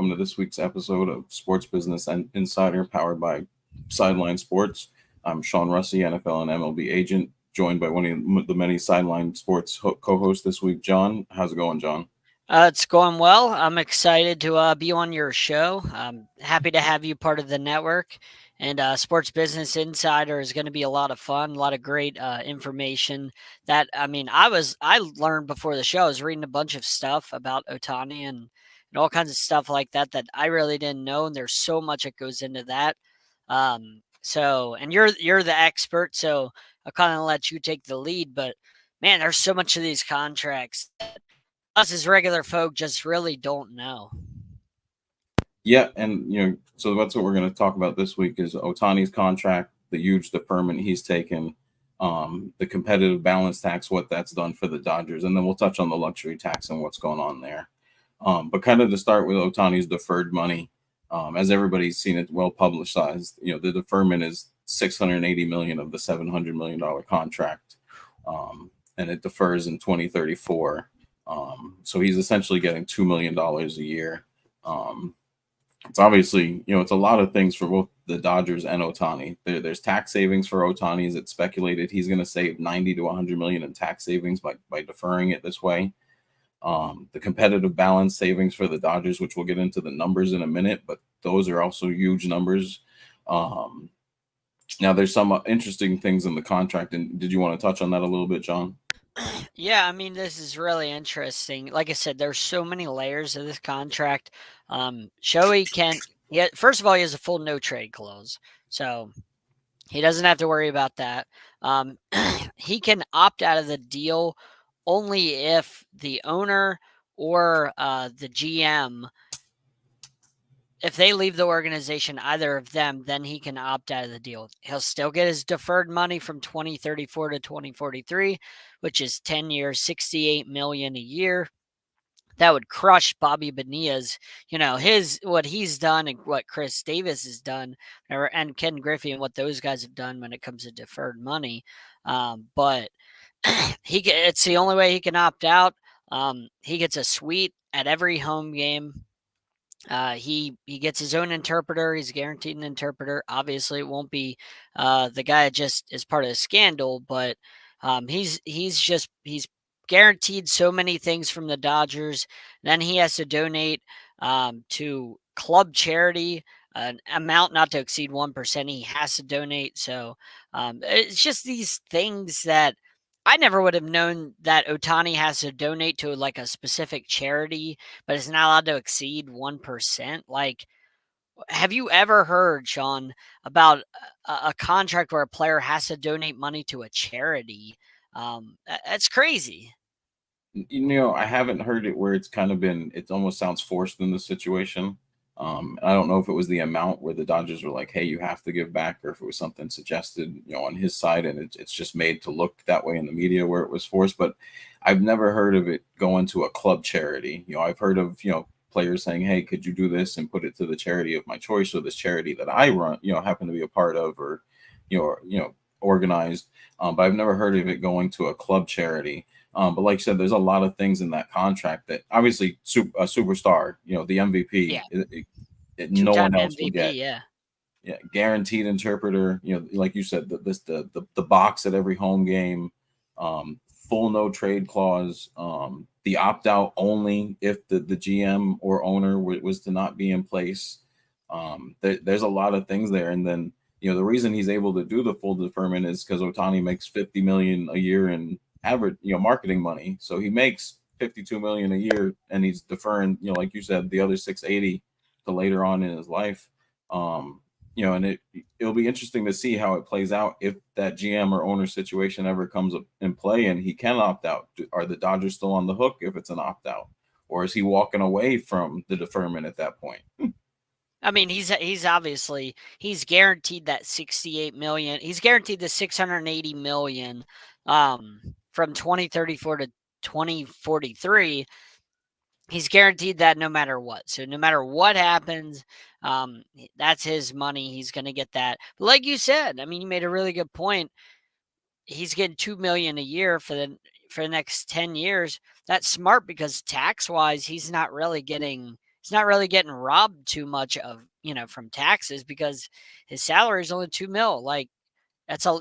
welcome to this week's episode of Sports Business and Insider, powered by Sideline Sports. I'm Sean Russi, NFL and MLB agent, joined by one of the many Sideline Sports co-hosts this week, John. How's it going, John? It's going well. I'm excited to be on your show. I'm happy to have you part of the network. And Sports Business Insider is going to be a lot of fun, a lot of great information. I learned before the show. I was reading a bunch of stuff about Otani and all kinds of stuff like that that I really didn't know. And there's so much that goes into that. And you're the expert, so I'll kind of let you take the lead. But man, there's so much of these contracts us as regular folk just really don't know. Yeah, and so that's what we're going to talk about this week is Otani's contract, the huge deferment he's taken, the competitive balance tax, what that's done for the Dodgers, and then we'll touch on the luxury tax and what's going on there. But kind of to start with Otani's deferred money, as everybody's seen it well publicized, the deferment is $680 million of the $700 million contract, and it defers in 2034. So he's essentially getting $2 million a year. It's obviously, it's a lot of things for both the Dodgers and Otani. There's tax savings for Otani. It's speculated he's going to save 90 to 100 million in tax savings by deferring it this way. The competitive balance savings for the Dodgers, which we'll get into the numbers in a minute, but those are also huge numbers. Now, there's some interesting things in the contract, and did you want to touch on that a little bit, John? Yeah, I mean, this is really interesting. Like I said, there's so many layers of this contract. Shohei can, yeah, first of all, he has a full no trade clause, so he doesn't have to worry about that. He can opt out of the deal only if the owner or the GM, if they leave the organization, either of them, then he can opt out of the deal. He'll still get his deferred money from 2034 to 2043, which is 10 years, $68 million a year. That would crush Bobby Bonilla's, what he's done and what Chris Davis has done, and Ken Griffey and what those guys have done when it comes to deferred money. But it's the only way he can opt out. He gets a suite at every home game. He gets his own interpreter. He's guaranteed an interpreter. Obviously, it won't be the guy that just is part of the scandal, but he's guaranteed so many things from the Dodgers. Then he has to donate to club charity, an amount not to exceed 1%. He has to donate. So it's just these things that I never would have known that Otani has to donate to like a specific charity, but it's not allowed to exceed 1%. Like, have you ever heard, Sean, about a contract where a player has to donate money to a charity? That's crazy. I haven't heard it where it almost sounds forced in this situation. I don't know if it was the amount where the Dodgers were like, hey, you have to give back, or if it was something suggested, on his side, and it's just made to look that way in the media where it was forced. But I've never heard of it going to a club charity. I've heard of, players saying, hey, could you do this and put it to the charity of my choice, or this charity that I run, happen to be a part of, or, organized. But I've never heard of it going to a club charity. But like I said, there's a lot of things in that contract that obviously a superstar, the MVP, no one else will MVP, get. yeah. Yeah, guaranteed interpreter. Like you said, the box at every home game, full no trade clause, the opt out only if the GM or owner was to not be in place. There's a lot of things there, and then the reason he's able to do the full deferment is because Otani makes $50 million a year in average, marketing money. So he makes $52 million a year, and he's deferring, like you said, the other 680 to later on in his life. And it'll be interesting to see how it plays out if that GM or owner situation ever comes up in play and he can opt out. Are the Dodgers still on the hook if it's an opt out, or is he walking away from the deferment at that point? I mean, he's guaranteed that 68 million. He's guaranteed the 680 million from 2034 to 2043. He's guaranteed that no matter what. So no matter what happens, that's his money. He's going to get that. But like you said, I mean, you made a really good point. He's getting $2 million a year for the next 10 years. That's smart because tax wise, he's not really getting. he's not really getting robbed too much of, from taxes because his salary is only 2 mil. Like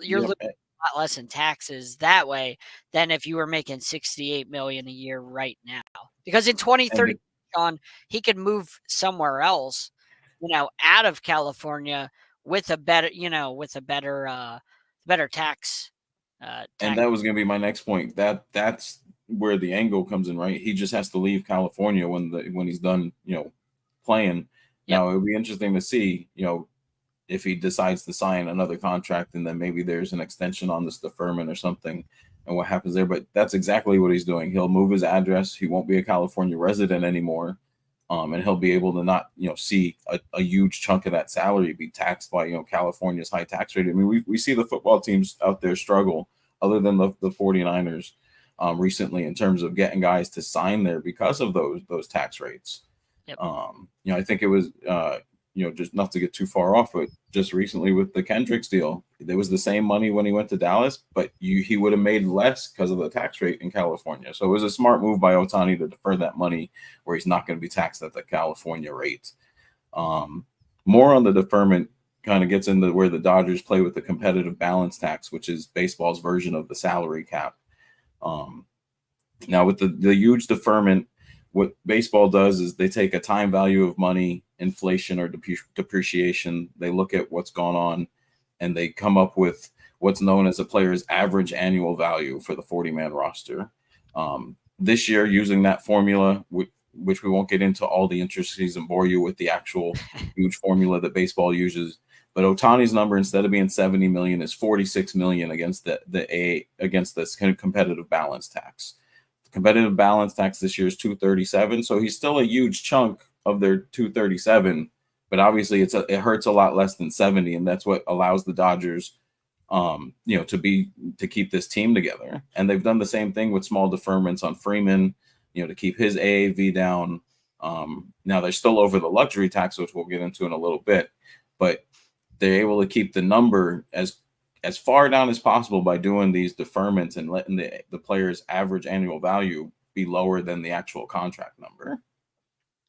you're Yep. losing a lot less in taxes that way than if you were making 68 million a year right now. Because in And 2030, Sean, he could move somewhere else, out of California with a better, better and tax. that was going to be my next point. That's where the angle comes in, right? He just has to leave California when he's done, playing. Yep. Now, it would be interesting to see, if he decides to sign another contract and then maybe there's an extension on this deferment or something and what happens there. But that's exactly what he's doing. He'll move his address. He won't be a California resident anymore. And he'll be able to not, see a huge chunk of that salary be taxed by, California's high tax rate. I mean, we see the football teams out there struggle, other than the 49ers recently, in terms of getting guys to sign there because of those tax rates. Yep. I think it was, just not to get too far off, but just recently with the Kendricks deal, there was the same money when he went to Dallas, but he would have made less because of the tax rate in California. So it was a smart move by Ohtani to defer that money where he's not going to be taxed at the California rate. More on the deferment kind of gets into where the Dodgers play with the competitive balance tax, which is baseball's version of the salary cap. Now with the huge deferment, what baseball does is they take a time value of money, inflation or depreciation. They look at what's gone on and they come up with what's known as a player's average annual value for the 40-man roster. This year, using that formula, which we won't get into all the intricacies and bore you with the actual huge formula that baseball uses, but Ohtani's number, instead of being 70 million, is 46 million against against this kind of competitive balance tax. Competitive balance tax this year is 237, so he's still a huge chunk of their 237, but obviously it hurts a lot less than 70, and that's what allows the Dodgers, to keep this team together. And they've done the same thing with small deferments on Freeman, to keep his AAV down. Now they're still over the luxury tax, which we'll get into in a little bit, but they're able to keep the number as far down as possible by doing these deferments and letting the player's average annual value be lower than the actual contract number.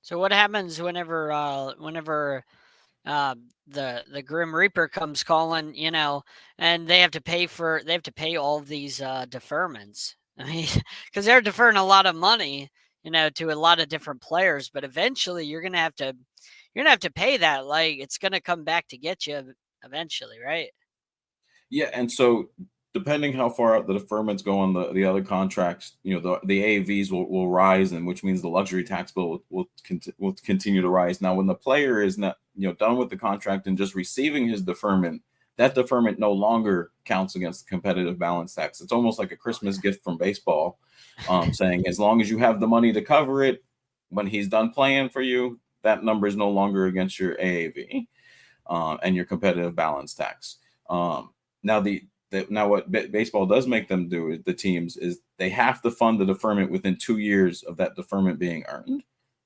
So what happens whenever the Grim Reaper comes calling, and they have to pay all of these deferments? I mean, because they're deferring a lot of money, to a lot of different players, but eventually you're gonna have to pay that. Like, it's gonna come back to get you eventually, right? Yeah, and so depending how far out the deferments go on the other contracts, the AAVs will rise, and which means the luxury tax bill will continue to rise. Now, when the player is not done with the contract and just receiving his deferment, that deferment no longer counts against the competitive balance tax. It's almost like a Christmas gift from baseball, saying as long as you have the money to cover it, when he's done playing for you, that number is no longer against your AAV and your competitive balance tax. Now what baseball does make them do is the teams is they have to fund the deferment within 2 years of that deferment being earned.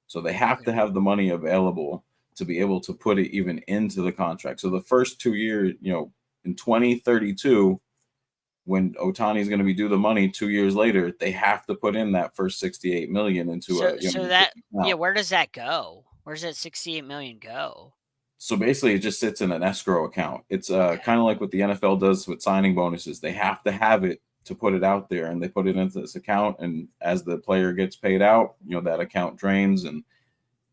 So they have to have the money available to be able to put it even into the contract. So the first 2 years, in 2032, when Ohtani is going to be due the money 2 years later, they have to put in that first 68 million into where does that go? Where does that 68 million go? So basically, it just sits in an escrow account. It's kind of like what the NFL does with signing bonuses. They have to have it to put it out there, and they put it into this account. And as the player gets paid out, that account drains. And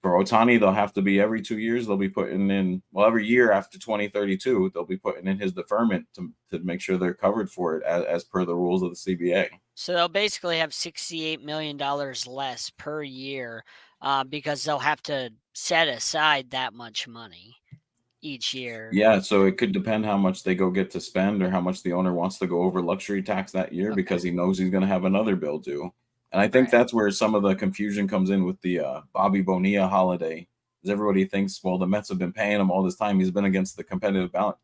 for Ohtani, they'll have to be every 2 years. They'll be putting in, every year after 2032, they'll be putting in his deferment to make sure they're covered for it as per the rules of the CBA. So they'll basically have $68 million less per year because they'll have to set aside that much money each year. Yeah, so it could depend how much they go get to spend or how much the owner wants to go over luxury tax that year because he knows he's going to have another bill due. And I think that's where some of the confusion comes in with the Bobby Bonilla holiday. Because everybody thinks, well, the Mets have been paying him all this time. He's been against the competitive balance.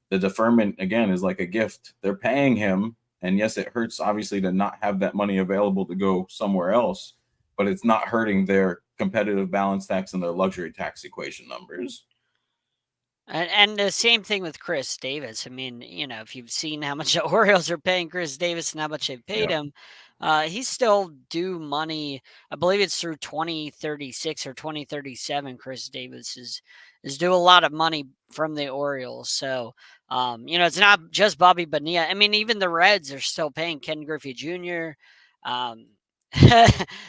The deferment, again, is like a gift. They're paying him. And yes, it hurts, obviously, to not have that money available to go somewhere else. But it's not hurting their competitive balance tax and their luxury tax equation numbers. And the same thing with Chris Davis. I mean, if you've seen how much the Orioles are paying Chris Davis and how much they've paid him, He's still due money. I believe it's through 2036 or 2037. Chris Davis is due a lot of money from the Orioles. So, it's not just Bobby Bonilla. I mean, even the Reds are still paying Ken Griffey Jr. Um,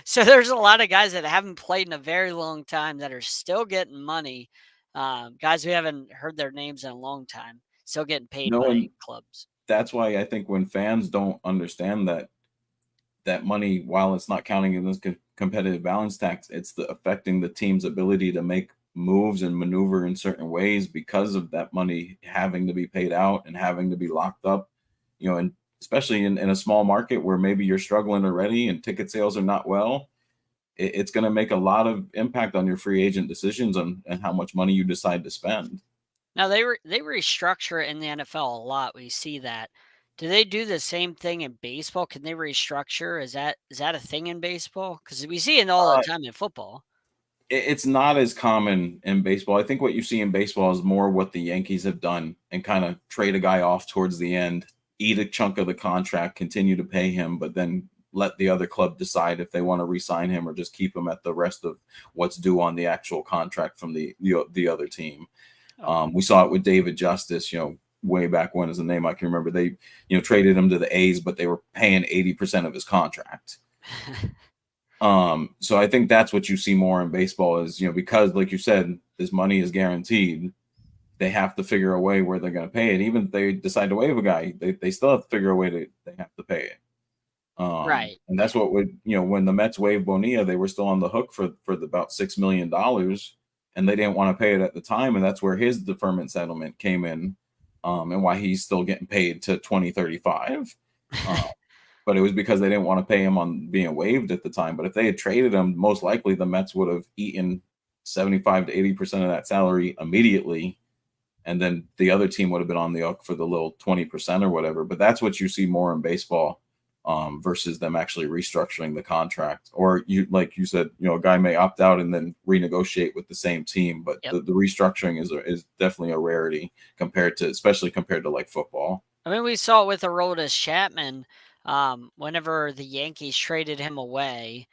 so there's a lot of guys that haven't played in a very long time that are still getting money. Guys we haven't heard their names in a long time, still getting paid No, by and clubs. that's why I think when fans don't understand that money, while it's not counting in this competitive balance tax, it's affecting the team's ability to make moves and maneuver in certain ways because of that money having to be paid out and having to be locked up. And especially in a small market where maybe you're struggling already and ticket sales are not well, it's going to make a lot of impact on your free agent decisions and how much money you decide to spend. Now they restructure it in the NFL a lot. We see that. Do they do the same thing in baseball? Can they restructure? Is that a thing in baseball? Because we see it all the Uh, time in football. it's not as common in baseball. I think what you see in baseball is more what the Yankees have done and kind of trade a guy off towards the end, eat a chunk of the contract, continue to pay him, but then let the other club decide if they want to re-sign him or just keep him at the rest of what's due on the actual contract from the other team. Oh, We saw it with David Justice, way back when is a name I can remember. They, traded him to the A's, but they were paying 80% of his contract. So I think that's what you see more in baseball is, because like you said, this money is guaranteed. They have to figure a way where they're going to pay it. Even if they decide to waive a guy, they still have to figure a way they have to pay it. right. And Yeah. that's what would, when the Mets waived Bonilla, they were still on the hook for about $6 million, and they didn't want to pay it at the time. And that's where his deferment settlement came in, and why he's still getting paid to 2035. But it was because they didn't want to pay him on being waived at the time. But if they had traded him, most likely the Mets would have eaten 75 to 80% of that salary immediately. And then the other team would have been on the hook for the little 20% or whatever. But that's what you see more in baseball, versus them actually restructuring the contract. Or you, like you said, a guy may opt out and then renegotiate with the same team. But Yep. the restructuring is definitely a rarity especially compared to like football. I mean, we saw it with Aroldis Chapman. Whenever the Yankees traded him away,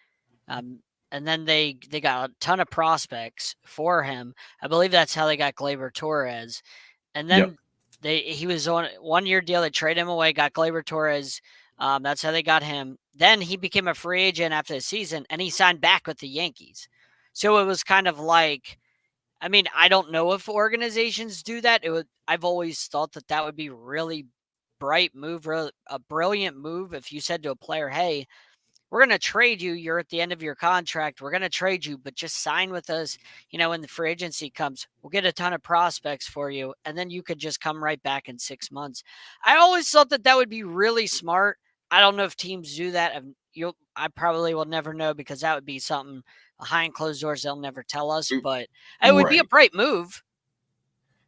um, and then they got a ton of prospects for him. I believe that's how they got Gleyber Torres. And Yep. then he was on 1 year deal. They traded him away, got Gleyber Torres. That's how they got him. Then he became a free agent after the season, and he signed back with the Yankees. So it was kind of like, I mean, I don't know if organizations do that. I've always thought that would be really bright move, a brilliant move. If you said to a player, "Hey, we're going to trade you. You're at the end of your contract. We're going to trade you, but just sign with us. When the free agency comes, we'll get a ton of prospects for you. And then you could just come right back in 6 months." I always thought that would be really smart. I don't know if teams do that. I probably will never know because that would be something behind closed doors they'll never tell us, but it would be a Right. bright move.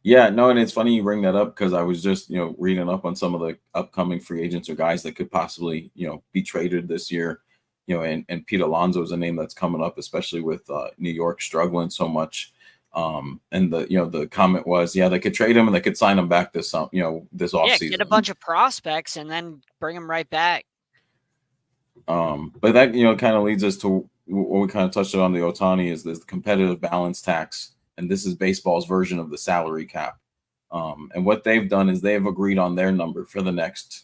Yeah, no, and it's funny you bring that up because I was just, reading up on some of the upcoming free agents or guys that could possibly, be traded this year. And Pete Alonso is a name that's coming up, especially with New York struggling so much. And the comment was, yeah, they could trade him and they could sign him back this off Yeah, get a season. bunch of prospects and then bring them right back. But that, kind of leads us to what we kind of touched on the Otani is this competitive balance tax. And this is baseball's version of the salary cap. And what they've done is they've agreed on their number for the next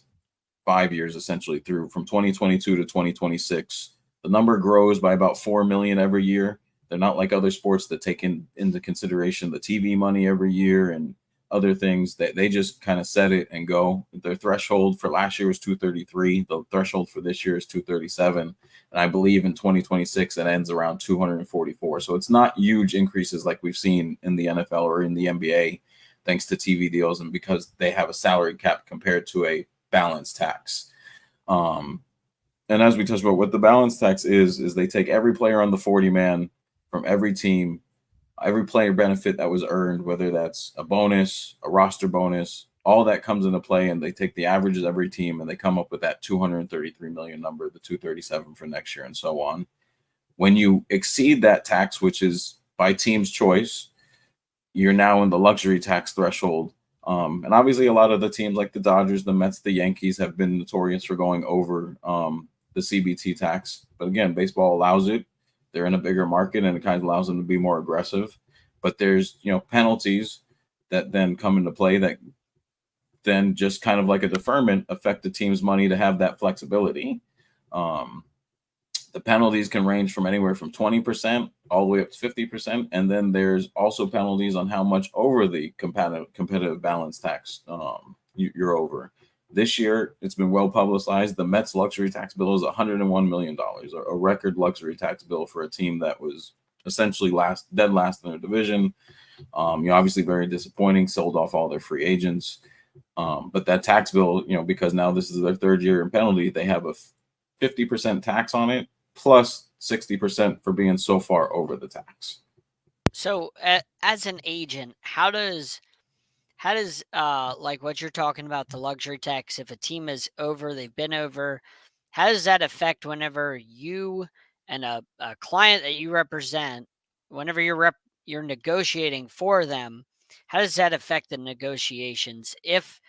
5 years, essentially through from 2022 to 2026. The number grows by about 4 million every year. They're not like other sports that take into consideration the TV money every year and other things that they just kind of set it and go. Their threshold for last year was 233. The threshold for this year is 237. And I believe in 2026 it ends around 244. So it's not huge increases like we've seen in the NFL or in the NBA, thanks to TV deals and because they have a salary cap compared to a balance tax. Um, and as we touched about, what the balance tax is they take every player on the 40 man from every team, every player benefit that was earned, whether that's a bonus, a roster bonus, all that comes into play, and they take the averages of every team and they come up with that 233 million number, the 237 for next year, and so on. When you exceed that tax, which is by team's choice, you're now in the luxury tax threshold. And obviously, a lot of the teams like the Dodgers, the Mets, the Yankees have been notorious for going over the CBT tax. But again, baseball allows it. They're in a bigger market, and it kind of allows them to be more aggressive. But there's penalties that then come into play that then just kind of like a deferment affect the team's money to have that flexibility. Um, the penalties can range from anywhere from 20% all the way up to 50%. And then there's also penalties on how much over the competitive balance tax you're over. This year, it's been well publicized. The Mets luxury tax bill is $101 million, a record luxury tax bill for a team that was essentially dead last in their division. Obviously very disappointing, sold off all their free agents. But that tax bill, because now this is their third year in penalty, they have a 50% tax on it, plus 60% for being so far over the tax. So, as an agent, how does like what you're talking about, the luxury tax, if a team is over, they've been over, how does that affect whenever you and a client that you represent, whenever you're negotiating for them, how does that affect the negotiations if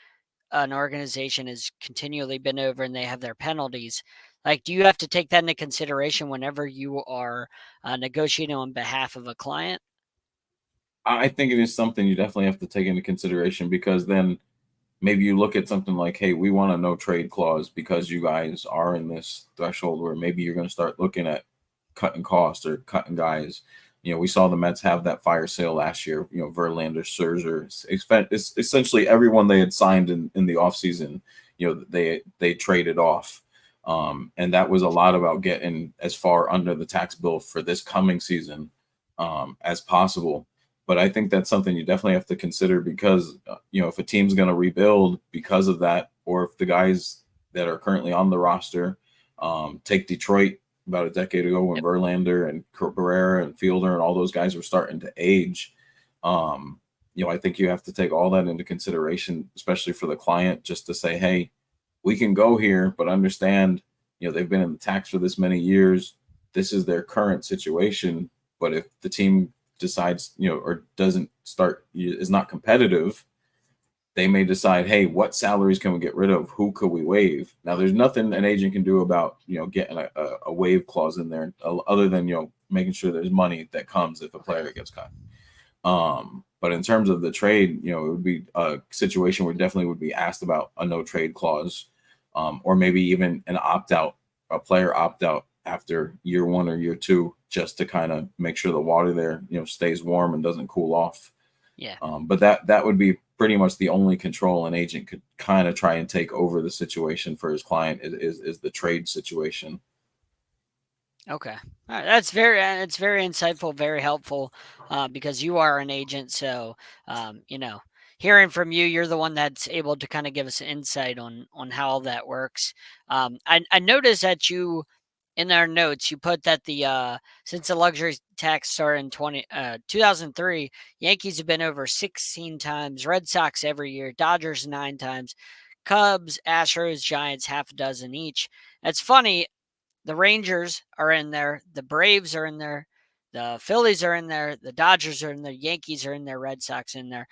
an organization has continually been over and they have their penalties? Like, do you have to take that into consideration whenever you are negotiating on behalf of a client? I think it is something you definitely have to take into consideration, because then maybe you look at something like, hey, we want a no trade clause because you guys are in this threshold where maybe you're going to start looking at cutting costs or cutting guys. We saw the Mets have that fire sale last year. Verlander, Scherzer, it's essentially everyone they had signed in the offseason, they traded off. And that was a lot about getting as far under the tax bill for this coming season as possible. But I think that's something you definitely have to consider, because, if a team's going to rebuild because of that, or if the guys that are currently on the roster, take Detroit about a decade ago when Verlander and Cabrera and Fielder and all those guys were starting to age. I think you have to take all that into consideration, especially for the client, just to say, hey, we can go here, but understand, they've been in the tax for this many years. This is their current situation. But if the team decides, or doesn't start, is not competitive, they may decide, hey, what salaries can we get rid of? Who could we waive? Now, there's nothing an agent can do about, getting a waive clause in there, other than, making sure there's money that comes if a player gets cut. But in terms of the trade, it would be a situation where definitely would be asked about a no trade clause, or maybe even an opt-out, a player opt-out after year one or year two, just to kind of make sure the water there, stays warm and doesn't cool off. Yeah. But that would be pretty much the only control an agent could kind of try and take over the situation for his client is the trade situation. Okay. All right. That's it's very insightful, very helpful, because you are an agent. So, hearing from you, you're the one that's able to kind of give us insight on how all that works. I noticed that you, in our notes, you put that since the luxury tax started in 2003, Yankees have been over 16 times, Red Sox every year, Dodgers 9 times, Cubs, Astros, Giants half a dozen each. It's funny. The Rangers are in there. The Braves are in there. The Phillies are in there. The Dodgers are in there. Yankees are in there. Red Sox in there.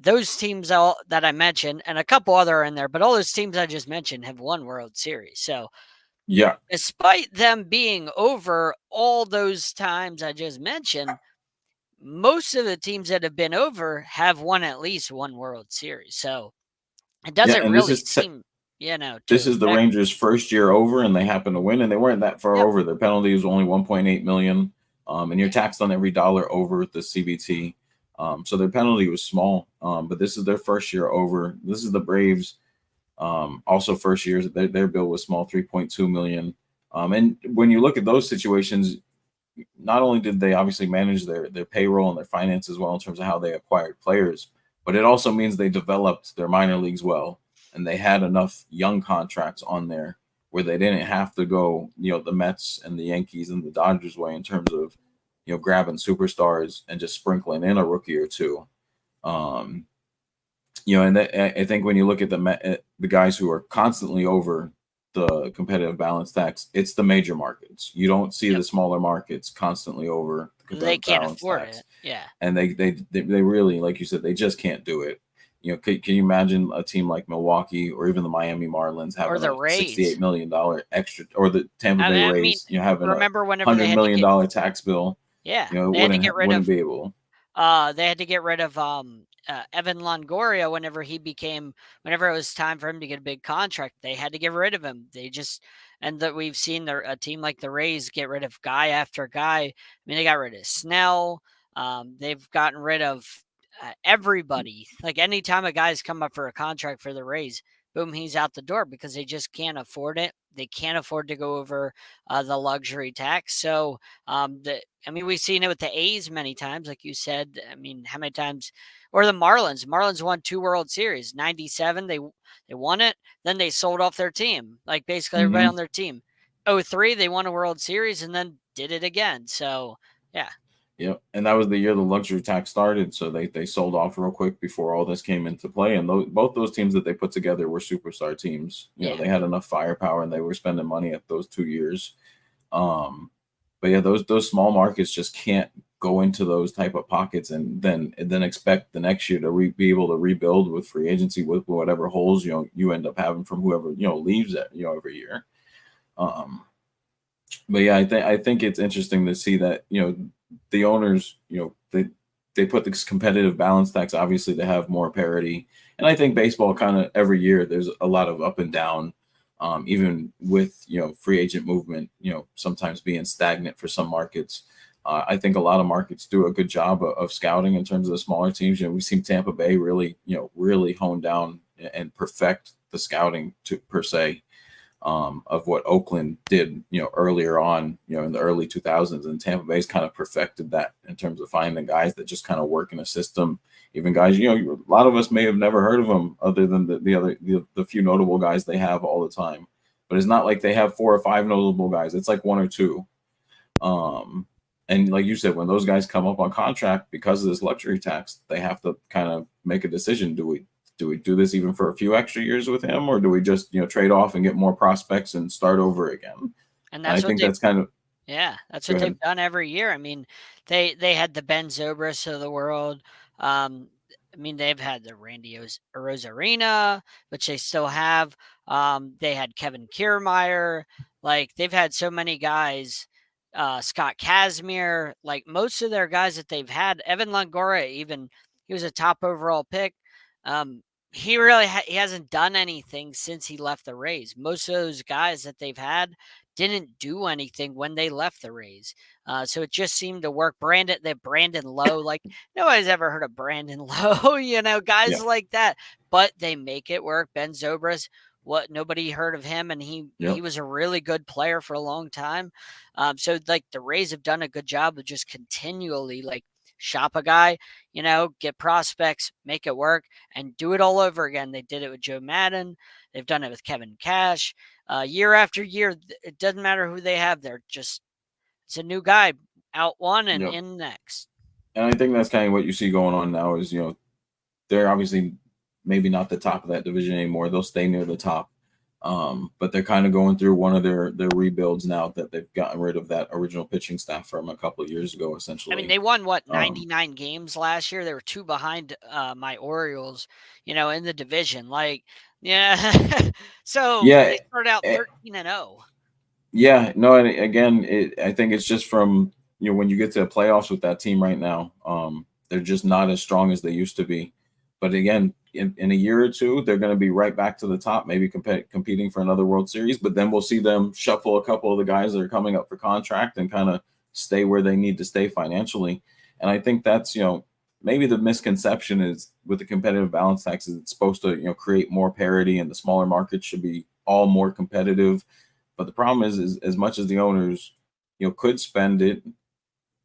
Those teams all that I mentioned, and a couple other are in there, but all those teams I just mentioned have won World Series. So, Yeah. despite them being over all those times I just mentioned, most of the teams that have been over have won at least one World Series. So, it Yeah. doesn't And really seem, this to is the affect. Rangers' first year over, and they happen to win, and they weren't that far Yep. over. Their penalty was only 1.8 million, and you're taxed on every dollar over the CBT. So their penalty was small, but this is their first year over. This is the Braves. Also, first years their bill was small, 3.2 million. And when you look at those situations, not only did they obviously manage their payroll and their finances well in terms of how they acquired players, but it also means they developed their minor leagues well, and they had enough young contracts on there where they didn't have to go, the Mets and the Yankees and the Dodgers way in terms of, grabbing superstars and just sprinkling in a rookie or two. And I think when you look at the guys who are constantly over the competitive balance tax, it's the major markets. You don't see the smaller markets constantly over the They competitive can't balance afford tax. it. Yeah. And they really, like you said, they just can't do it. Can you imagine a team like Milwaukee or even the Miami Marlins or having the a $68 Rays. million extra, or the Tampa Bay I mean, Rays, having a remember whenever they $100 had to get million tax bill? yeah, It they had to get rid wouldn't of be able. they had to get rid of Evan Longoria whenever it was time for him to get a big contract. They had to get rid of him. And that we've seen a team like the Rays get rid of guy after guy. I mean, they got rid of Snell. They've gotten rid of everybody. Like anytime a guy's come up for a contract for the Rays, boom, he's out the door because they just can't afford it. They can't afford to go over the luxury tax. So I mean, we've seen it with the A's many times, like you said. I mean, how many times? Or the Marlins. Marlins won 2 World Series. 97, they won it. Then they sold off their team, like basically everybody Hmm. on their team. 03, they won a World Series and then did it again. So, yeah. Yep, and that was the year the luxury tax started, so they sold off real quick before all this came into play. And both those teams that they put together were superstar teams. Yeah. They had enough firepower, and they were spending money at those 2 years. But yeah, those small markets just can't go into those type of pockets and then expect the next year to be able to rebuild with free agency with whatever holes you end up having from whoever leaves it every year. Um, but yeah, I think it's interesting to see that the owners they put this competitive balance tax obviously to have more parity, and I think baseball kind of every year there's a lot of up and down, even with free agent movement sometimes being stagnant for some markets. I think a lot of markets do a good job of scouting in terms of the smaller teams. We've seen Tampa Bay really hone down and perfect the scouting to per se, of what Oakland did, earlier on, in the early 2000s. And Tampa Bay's kind of perfected that in terms of finding guys that just kind of work in a system. Even guys, a lot of us may have never heard of them other than the few notable guys they have all the time. But it's not like they have 4 or 5 notable guys. It's like 1 or 2. And like you said, when those guys come up on contract because of this luxury tax, they have to kind of make a decision. Do we do this even for a few extra years with him, or do we just trade off and get more prospects and start over again? And And I that's what think they've that's kind of Yeah, that's go what they've ahead. done every year. I mean, they had the Ben Zobrist of the world. Um, I mean, they've had the Randy Rosarina, which they still have. They had Kevin Kiermaier. Like they've had so many guys. Scott Kazmir, like most of their guys that they've had. Evan Longoria, even he was a top overall pick. Um, he really he hasn't done anything since he left the Rays. Most of those guys that they've had didn't do anything when they left the Rays. So it just seemed to work. Brandon Lowe, like nobody's ever heard of Brandon Lowe, Yeah. guys like that, but they make it work. Ben Zobrist, what nobody heard of him, and he Yep. was a really good player for a long time. So like the Rays have done a good job of just continually like shop a guy, get prospects, make it work, and do it all over again. They did it with Joe Madden. They've done it with Kevin Cash. Year after year, it doesn't matter who they have. It's a new guy out one and Yep. in next. And I think that's kind of what you see going on now is they're obviously maybe not the top of that division anymore. They'll stay near the top. But they're kind of going through one of their rebuilds now that they've gotten rid of that original pitching staff from a couple of years ago, I mean, essentially. they won what Um, 99 games last year. They were 2 behind my Orioles, in the division. Like, yeah. So yeah, they started out eh, 13-0. yeah, no, and again, I think it's just from when you get to the playoffs with that team right now, they're just not as strong as they used to be. But again, in a year or two, they're going to be right back to the top, maybe competing for another World Series. But then we'll see them shuffle a couple of the guys that are coming up for contract and kind of stay where they need to stay financially. And I think that's maybe the misconception is with the competitive balance tax is it's supposed to create more parity, and the smaller markets should be all more competitive. But the problem is as much as the owners, could spend it,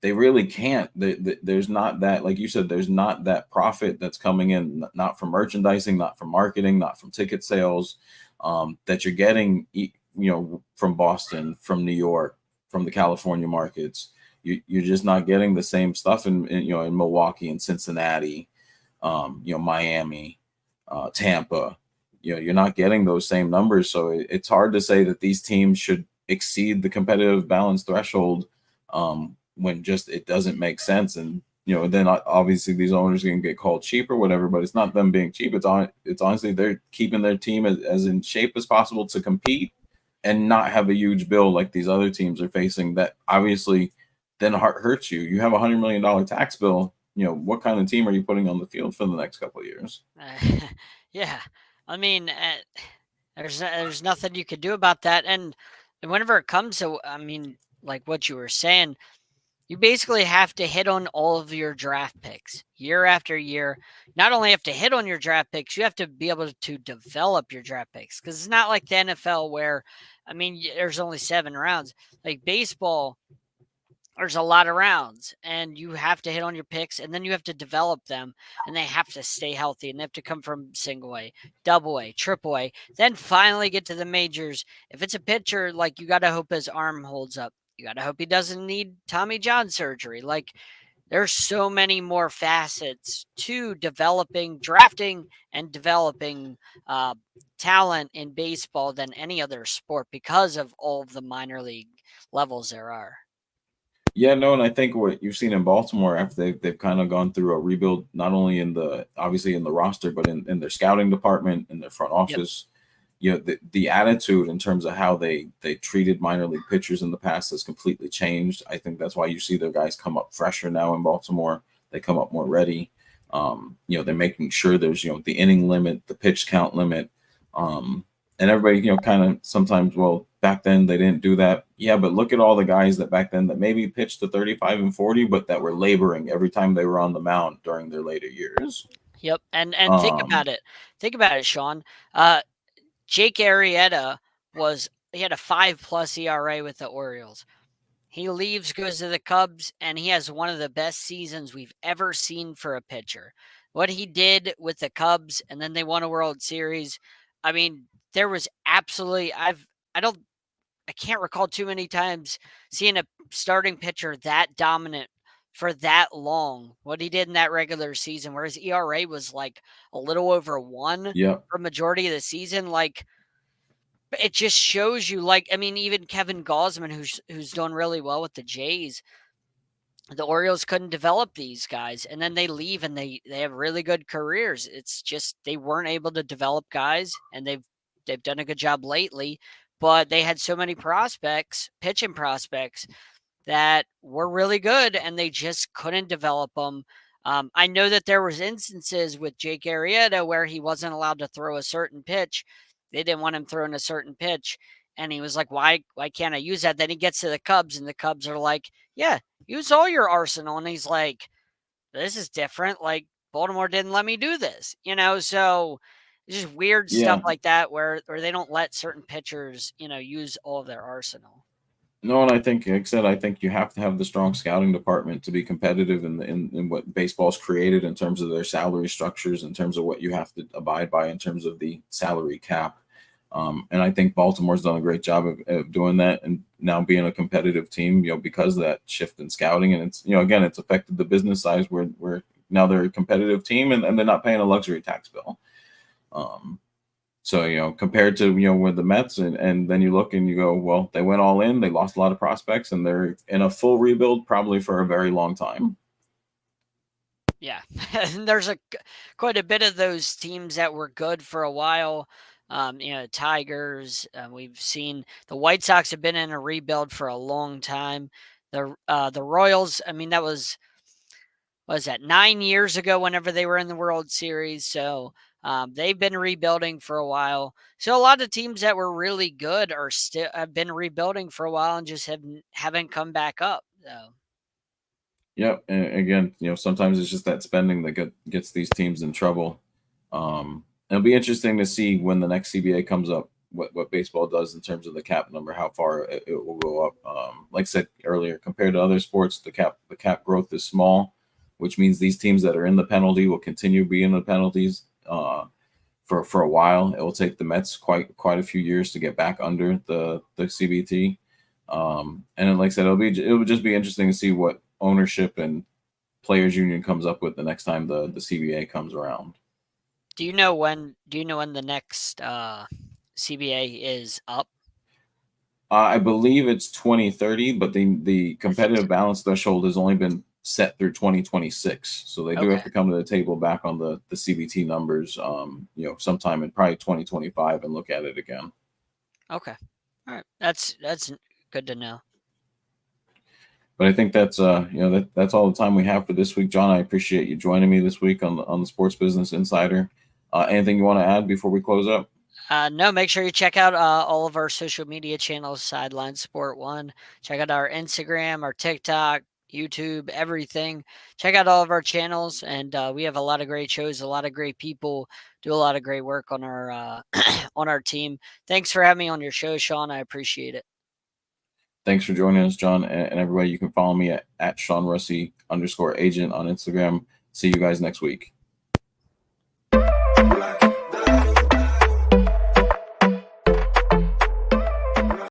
they really can't. There's not that, like you said, there's not that profit that's coming in, not from merchandising, not from marketing, not from ticket sales, that you're getting, from Boston, from New York, from the California markets. You're just not getting the same stuff in Milwaukee and Cincinnati, Miami, Tampa. You're not getting those same numbers, so it's hard to say that these teams should exceed the competitive balance threshold, when just it doesn't make sense. And and then obviously these owners can get called cheap or whatever, but it's not them being cheap. It's honestly they're keeping their team as in shape as possible to compete and not have a huge bill like these other teams are facing. That obviously then hurts you. You have $100 million tax bill. What kind of team are you putting on the field for the next couple of years? Yeah, I mean, there's nothing you could do about that. And whenever it comes to, I mean, like what you were saying, you basically have to hit on all of your draft picks year after year. Not only have to hit on your draft picks, you have to be able to develop your draft picks, because it's not like the NFL where, I mean, there's only 7 rounds. Like baseball, there's a lot of rounds, and you have to hit on your picks, and then you have to develop them, and they have to stay healthy, and they have to come from single A, double A, triple A, then finally get to the majors. If it's a pitcher, like, you got to hope his arm holds up. You got to hope he doesn't need Tommy John surgery. Like, there's so many more facets to developing, drafting, and developing uh, talent in baseball than any other sport, because of all of the minor league levels there are. Yeah, no, and I think what you've seen in Baltimore after they've kind of gone through a rebuild, not only obviously in the roster, but in their scouting department, in their front Yep. office. The attitude in terms of how they treated minor league pitchers in the past has completely changed. I think that's why you see their guys come up fresher now in Baltimore. They come up more ready. They're making sure there's the inning limit, the pitch count limit. And everybody, kind of sometimes, well, back then they didn't do that. Yeah, but look at all the guys that back then that maybe pitched to 35 and 40, but that were laboring every time they were on the mound during their later years. Yep, and think Um, about it. Think about it, Sean. Jake Arrieta he had a 5+ ERA with the Orioles. He leaves, goes to the Cubs, and he has one of the best seasons we've ever seen for a pitcher. What he did with the Cubs, and then they won a World Series. I mean, there was absolutely I can't recall too many times seeing a starting pitcher that dominant for that long. What he did in that regular season, where his ERA was like a little over 1 yeah, for majority of the season, like, it just shows you, like, I mean, even Kevin Gausman, who's doing really well with the Jays, the Orioles couldn't develop these guys, and then they leave and they have really good careers. It's just they weren't able to develop guys, and they've done a good job lately, but they had so many prospects, pitching prospects, that were really good, and they just couldn't develop them. I know that there was instances with Jake Arrieta where he wasn't allowed to throw a certain pitch. They didn't want him throwing a certain pitch, and he was like, "Why can't I use that?" Then he gets to the Cubs, and the Cubs are like, "Yeah, use all your arsenal." And he's like, "This is different. Like, Baltimore didn't let me do this, So it's just weird stuff yeah. like that where they don't let certain pitchers, use all of their arsenal. No, and I think, like I said, I think you have to have the strong scouting department to be competitive in what baseball's created in terms of their salary structures, in terms of what you have to abide by in terms of the salary cap. And I think Baltimore's done a great job of doing that, and now being a competitive team, because of that shift in scouting. And it's, again, it's affected the business size where now they're a competitive team, and they're not paying a luxury tax bill. Um, so, compared to, with the Mets, and then you look and you go, well, they went all in, they lost a lot of prospects, and they're in a full rebuild probably for a very long time. Yeah, and there's quite a bit of those teams that were good for a while. Tigers. We've seen the White Sox have been in a rebuild for a long time. The Royals. I mean, that was that 9 years ago. Whenever they were in the World Series, so they've been rebuilding for a while. So a lot of teams that were really good are still have been rebuilding for a while and just haven't come back up. So. Yep. And again, sometimes it's just that spending that gets these teams in trouble. It'll be interesting to see when the next CBA comes up, what baseball does in terms of the cap number, how far it will go up. Like I said earlier, compared to other sports, the cap growth is small, which means these teams that are in the penalty will continue being the penalties for a while. It will take the Mets quite a few years to get back under the CBT. And then, like I said, it would just be interesting to see what ownership and players union comes up with the next time the CBA comes around. Do you know when? Do you know when the next CBA is up? I believe it's 2030, but the competitive balance threshold has only been set through 2026. So they do have Okay. to come to the table back on the CBT numbers, sometime in probably 2025 and look at it again. Okay. All right. That's good to know. But I think that's that's all the time we have for this week. John, I appreciate you joining me this week on the Sports Business Insider. Anything you want to add before we close up? No, make sure you check out all of our social media channels, Sideline Sport One. Check out our Instagram, our TikTok, YouTube, everything. Check out all of our channels, and we have a lot of great shows, a lot of great people, do a lot of great work on our on our team. Thanks for having me on your show, Sean. I appreciate it. Thanks for joining us, John, and everybody. You can follow me at Sean Russi _agent on Instagram. See you guys next week.